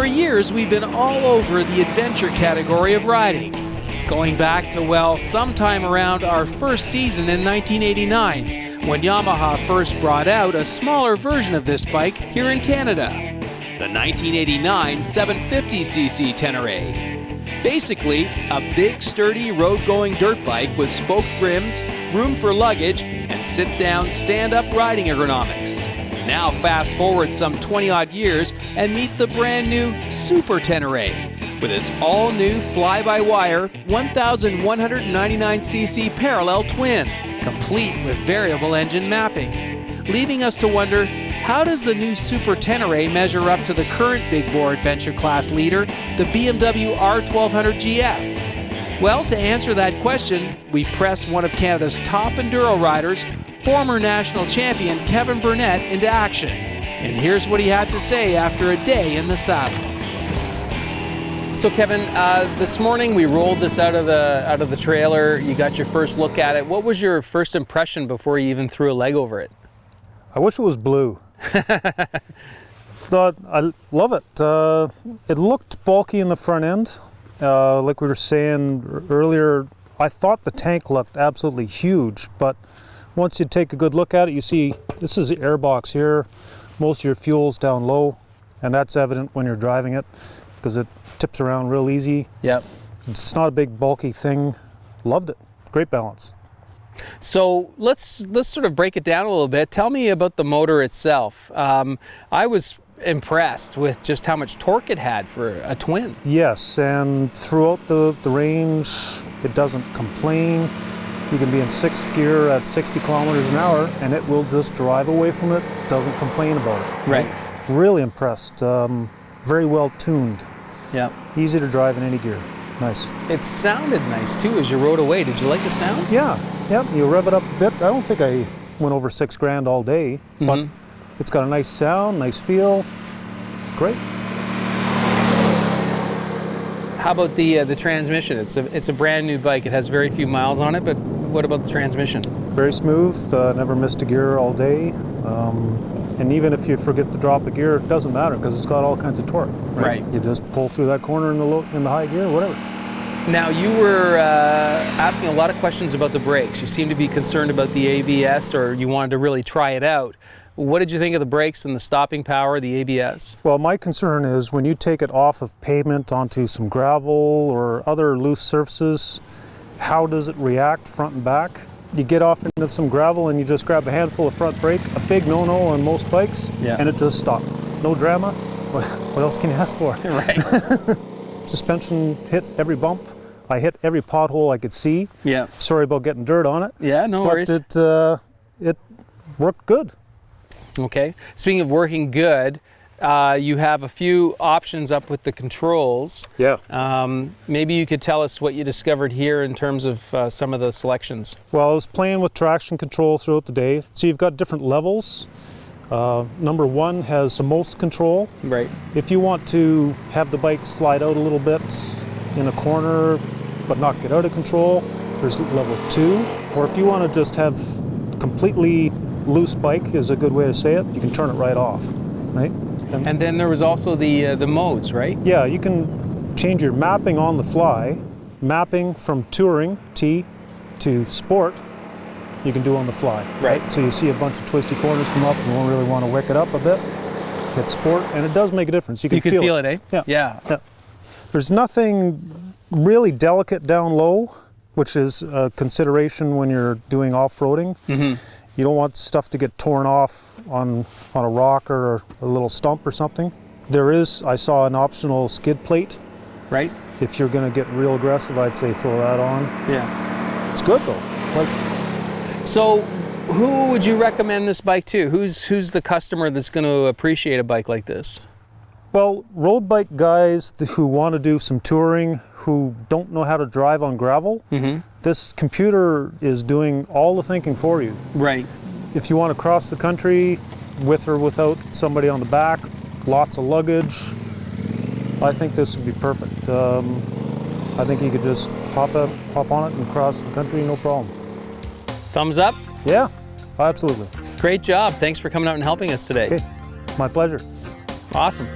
For years, we've been all over the adventure category of riding, going back to, well, sometime around our first season in 1989, when Yamaha first brought out a smaller version of this bike here in Canada, the 1989 750cc Ténéré. Basically, a big, sturdy, road-going dirt bike with spoked rims, room for luggage, and sit-down, stand-up riding ergonomics. Now fast forward some 20-odd years and meet the brand new Super Ténéré with its all-new fly-by-wire 1,199cc parallel twin, complete with variable engine mapping, leaving us to wonder, how does the new Super Ténéré measure up to the current big bore adventure class leader, the BMW R1200 GS? Well, to answer that question, we press one of Canada's top enduro riders, former national champion Kevin Burnett, into action. And here's what he had to say after a day in the saddle. So Kevin, this morning we rolled this out of the trailer. You got your first look at it. What was your first impression before you even threw a leg over it? I wish it was blue. But I love it. It looked bulky in the front end. Like we were saying earlier, I thought the tank looked absolutely huge, but once you take a good look at it, you see this is the airbox here. Most of your fuel's down low, and that's evident when you're driving it because it tips around real easy. Yep. It's not a big bulky thing. Loved it. Great balance. So let's sort of break it down a little bit. Tell me about the motor itself. I was impressed with just how much torque it had for a twin. Yes, and throughout the range, it doesn't complain. You can be in 6th gear at 60 kilometers an hour and it will just drive away from it, doesn't complain about it. Right. Really impressed. Very well tuned. Yeah. Easy to drive in any gear. Nice. It sounded nice too as you rode away. Did you like the sound? Yeah, you rev it up a bit. I don't think I went over $6,000 all day, but it's got a nice sound, nice feel. Great. How about the transmission? It's a brand new bike. It has very few miles on it, but what about the transmission? Very smooth. Never missed a gear all day. And even if you forget to drop a gear, it doesn't matter because it's got all kinds of torque. Right. You just pull through that corner in the high gear, whatever. Now you were asking a lot of questions about the brakes. You seem to be concerned about the ABS, or you wanted to really try it out. What did you think of the brakes and the stopping power, the ABS? Well, my concern is when you take it off of pavement onto some gravel or other loose surfaces, how does it react front and back? You get off into some gravel and you just grab a handful of front brake, a big no-no on most bikes, and it just stopped. No drama. What else can you ask for? Right. Suspension hit every bump. I hit every pothole I could see. Yeah. Sorry about getting dirt on it. Yeah, no worries. But it worked good. Okay. Speaking of working good, you have a few options up with the controls. Yeah. Maybe you could tell us what you discovered here in terms of some of the selections. Well, I was playing with traction control throughout the day. So you've got different levels. Number 1 has the most control. Right. If you want to have the bike slide out a little bit in a corner but not get out of control, there's level 2. Or if you want to just have completely loose bike, is a good way to say it, you can turn it right off, right? And then there was also the modes, right? Yeah, you can change your mapping on the fly. Mapping from touring, T, to sport, you can do on the fly. Right. So you see a bunch of twisty corners come up and you really want to wick it up a bit. Hit sport, and it does make a difference. You can feel it, eh? Yeah. There's nothing really delicate down low, which is a consideration when you're doing off-roading. You don't want stuff to get torn off on a rock or a little stump or something. There is, I saw an optional skid plate. Right. If you're going to get real aggressive, I'd say throw that on. Yeah. It's good though. So who would you recommend this bike to? Who's the customer that's going to appreciate a bike like this? Well, road bike guys who want to do some touring, who don't know how to drive on gravel, this computer is doing all the thinking for you. Right. If you want to cross the country with or without somebody on the back, lots of luggage, I think this would be perfect. I think you could just hop on it and cross the country, no problem. Thumbs up? Yeah, absolutely. Great job. Thanks for coming out and helping us today. Okay, my pleasure. Awesome.